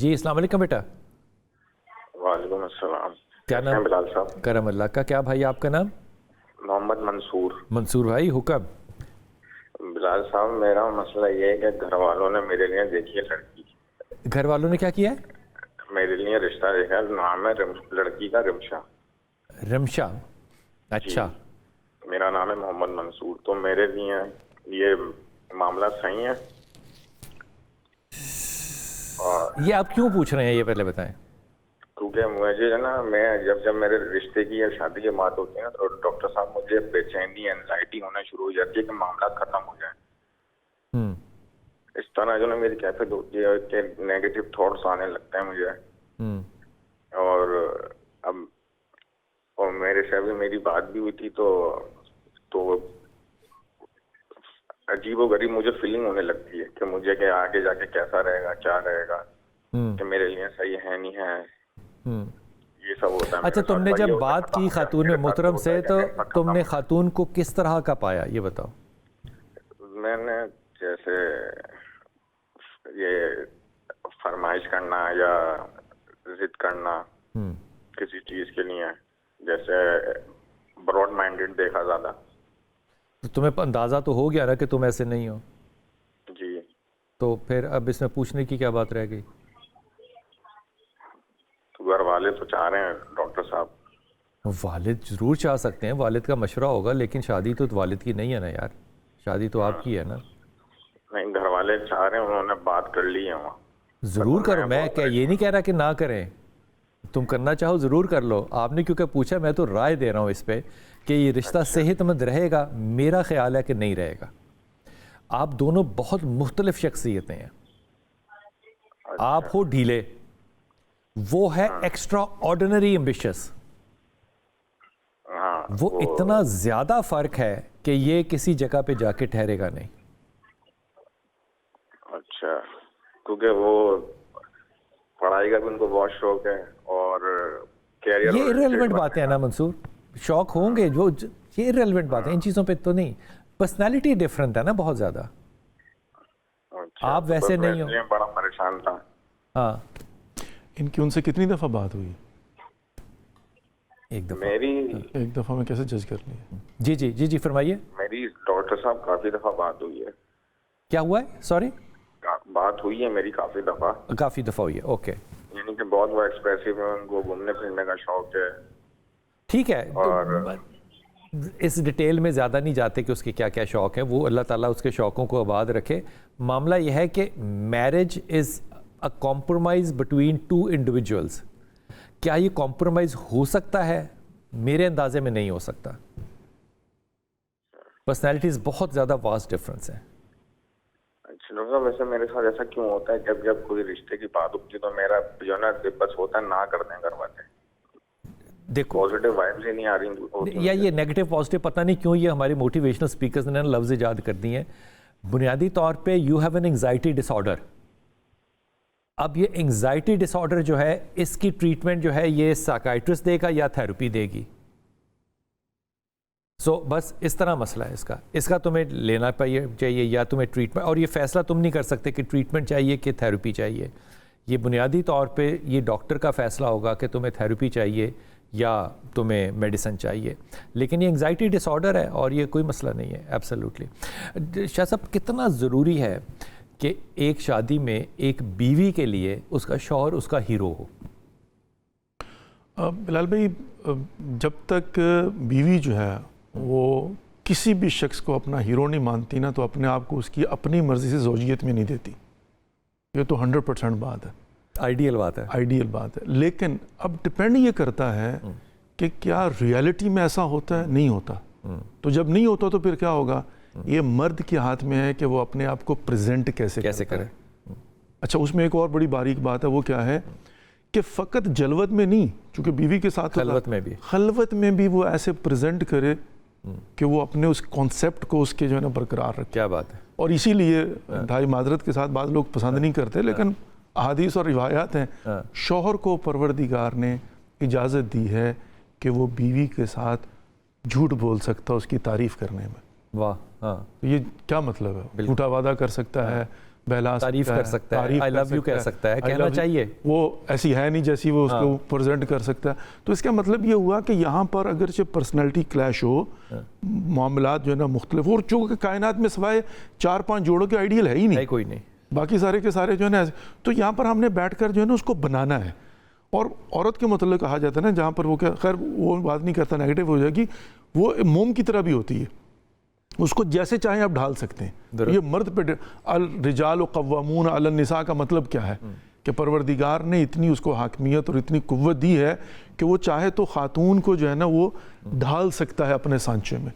جی السلام علیکم بیٹا. وعلیکم السلام. کیا نام؟ بلال صاحب. کرم اللہ کا. کیا بھائی آپ کا نام؟ محمد منصور. منصور بھائی حکم. بلال صاحب میرا مسئلہ یہ ہے کہ گھر والوں نے میرے لیے دیکھی ہے لڑکی. گھر والوں نے کیا کیا ہے؟ میرے لیے رشتہ دیکھا ہے. نام ہے لڑکی کا رمشا. رمشا. اچھا. میرا نام ہے محمد منصور. تو میرے لیے یہ معاملہ صحیح ہے؟ یہ آپ کیوں پوچھ رہے ہیں یہ پہلے بتائیں. کیونکہ مجھے نا میں جب میرے رشتے کی یا شادی کی بات ہوتی ہے نا تو ڈاکٹر صاحب مجھے بے چینی اینزائٹی ہونا شروع ہو جاتی ہے کہ معاملات ختم ہو جائیں. اس طرح جو نا میری کیفیت ہوتی ہے کہ نیگیٹو تھاٹس آنے لگتے ہیں مجھے. اور اب میرے سے ابھی میری بات بھی ہوئی تھی تو عجیب و غریب مجھے فیلنگ ہونے لگتی ہے کہ مجھے کہ آگے جا کے کیسا رہے گا, کیا رہے گا, کہ میرے لیے صحیح ہے نہیں ہے, یہ سب ہوتا ہے. اچھا تم نے جب بات کی خاتون محترم سے تو تم نے خاتون کو کس طرح کا پایا یہ بتاؤ. میں نے جیسے یہ فرمائش کرنا یا ضد کرنا کسی چیز کے لیے, جیسے براڈ مائنڈڈ دیکھا زیادہ. تو تمہیں اندازہ تو ہو گیا نا کہ تم ایسے نہیں ہو. جی. تو پھر اب اس میں پوچھنے کی کیا بات رہ گئی؟ گھر والے تو چاہ رہے ہیں ڈاکٹر صاحب. والد ضرور چاہ سکتے ہیں, والد کا مشورہ ہوگا, لیکن شادی تو والد کی نہیں ہے نا یار, شادی تو آپ کی ہے نا. نہیں, گھر والے چاہ رہے ہیں, انہوں نے بات کر لی ہے وہاں. ضرور کرو, میں کیا یہ نہیں کہہ رہا کہ نہ کریں, تم کرنا چاہو ضرور کر لو. آپ نے کیونکہ پوچھا, میں تو رائے دے رہا ہوں اس پہ کہ یہ رشتہ صحت مند رہے گا. میرا خیال ہے کہ نہیں رہے گا. آپ دونوں بہت مختلف شخصیتیں ہیں. آپ ہو ڈھیلے, وہ ہے ایکسٹرا آرڈینری ایمبیشس. وہ اتنا زیادہ فرق ہے کہ یہ کسی جگہ پہ جا کے ٹھہرے گا نہیں. اچھا, کیونکہ وہ پڑھائی کا بھی ان کو بہت شوق ہے اور کیریئر. یہ ارریلیونٹ باتیں ہیں نا منصور, شوق ہوں گے جو, یہ ارریلیونٹ باتیں, ان چیزوں پہ تو نہیں. پرسنالٹی ڈفرنٹ ہے نا بہت زیادہ. آپ ویسے نہیں ہو. بڑا پریشان تھا. ہاں. ان کی ان سے کتنی دفعہ بات ہوئی؟ ایک دفعہ. میری ایک دفعہ میں کیسے جج کر لیا؟ جی جی جی جی فرمائیے. میری ڈاکٹر صاحب کافی دفعہ بات ہوئی ہے. کیا ہوا ہے؟ سوری. بات ہوئی ہے میری کافی دفعہ. کافی دفعہ ہوئی ہے. اوکے. یعنی کہ بہت وہ ایکسپریسو ہے, ان کو گھومنے پھرنے کا شوق ہے. ٹھیک ہے, اس ڈیٹیل میں زیادہ نہیں جاتے کہ اس کے کیا کیا شوق ہیں. وہ اللہ تعالیٰ اس کے شوقوں کو آباد رکھے. معاملہ یہ ہے کہ marriage is a compromise between two individuals. کیا یہ کمپرومائز ہو سکتا ہے؟ میرے اندازے میں نہیں ہو سکتا. پرسنالٹیز بہت زیادہ واسٹ ڈفرنس ہیں. اچھا, ویسے میرے ساتھ ایسا کیوں ہوتا ہے جب کوئی رشتے کی بات ہوتی ہے تو میرا جو نا بس ہوتا ہے نہ کر دیں گھر والے. دیکھو پازیٹیو وائبز ہی نہیں آ رہی, یا یہ نیگیٹو پازیٹیو پتہ نہیں کیوں یہ ہماری موٹیویشنل اسپیکرز نے لفظ ایجاد کر دی ہیں. بنیادی طور پہ you have an anxiety disorder. اب یہ انگزائٹی ڈس آرڈر جو ہے, اس کی ٹریٹمنٹ جو ہے یہ سائیکائٹرسٹ دے گا یا تھیراپی دے گی. بس اس طرح مسئلہ ہے اس کا تمہیں لینا چاہیے یا تمہیں ٹریٹمنٹ, اور یہ فیصلہ تم نہیں کر سکتے کہ ٹریٹمنٹ چاہیے کہ تھیراپی چاہیے. یہ بنیادی طور پہ یہ ڈاکٹر کا فیصلہ ہوگا کہ تمہیں تھیراپی چاہیے یا تمہیں میڈیسن چاہیے. لیکن یہ انگزائٹی ڈس آرڈر ہے اور یہ کوئی مسئلہ نہیں ہے. ایبسلیوٹلی. شاہ صاحب, کتنا ضروری ہے کہ ایک شادی میں ایک بیوی کے لیے اس کا شوہر اس کا ہیرو ہو؟ بلال بھائی, جب تک بیوی جو ہے وہ کسی بھی شخص کو اپنا ہیرو نہیں مانتی نا, تو اپنے آپ کو اس کی اپنی مرضی سے زوجیت میں نہیں دیتی. یہ تو 100% بات ہے, آئیڈیل بات ہے, آئیڈیل بات ہے. لیکن اب ڈپینڈ یہ کرتا ہے کہ کیا ریالٹی میں ایسا ہوتا ہے, نہیں ہوتا. تو جب نہیں ہوتا تو پھر کیا ہوگا, یہ مرد کے ہاتھ میں ہے کہ وہ اپنے آپ کو پریزنٹ کیسے کرے. اچھا, اس میں ایک اور بڑی باریک بات ہے, وہ کیا ہے کہ فقط جلوت میں نہیں, چونکہ بیوی کے ساتھ خلوت میں بھی وہ ایسے پریزنٹ کرے کہ وہ اپنے اس کانسیپٹ کو اس کے جو ہے نا برقرار رکھے. کیا بات ہے. اور اسی لیے انتہائی معذرت کے ساتھ بعض لوگ پسند نہیں کرتے, لیکن احادیث اور روایات ہیں, شوہر کو پروردگار نے اجازت دی ہے کہ وہ بیوی کے ساتھ جھوٹ بول سکتا اس کی تعریف کرنے میں. واہ. ہاں, یہ کیا مطلب ہے؟ جھوٹا وعدہ کر سکتا ہے, بہلا تعریف کر سکتا ہے, تعریف I love you کہہ سکتا ہے, کہنا چاہیے, وہ ایسی ہے نہیں جیسی وہ اس کو پریزنٹ کر سکتا ہے. تو اس کا مطلب یہ ہوا کہ یہاں پر اگرچہ پرسنالٹی کلیش ہو, معاملات جو ہے نا مختلف, اور چونکہ کائنات میں سوائے 4-5 جوڑوں کے آئیڈیل ہے ہی نہیں, کوئی نہیں, باقی سارے کے سارے جو ہے نا, تو یہاں پر ہم نے بیٹھ کر جو ہے نا اس کو بنانا ہے. اور عورت کے متعلق کہا جاتا ہے نا, جہاں پر وہ خیر وہ بات نہیں کرتا نیگیٹو ہو جائے گی, وہ موم کی طرح بھی ہوتی ہے, اس کو جیسے چاہیں آپ ڈھال سکتے ہیں. یہ مرد پہ الرجال قوامون علی النساء کا مطلب کیا ہے کہ پروردگار نے اتنی اس کو حاکمیت اور اتنی قوت دی ہے کہ وہ چاہے تو خاتون کو جو ہے نا وہ ڈھال سکتا ہے اپنے سانچے میں.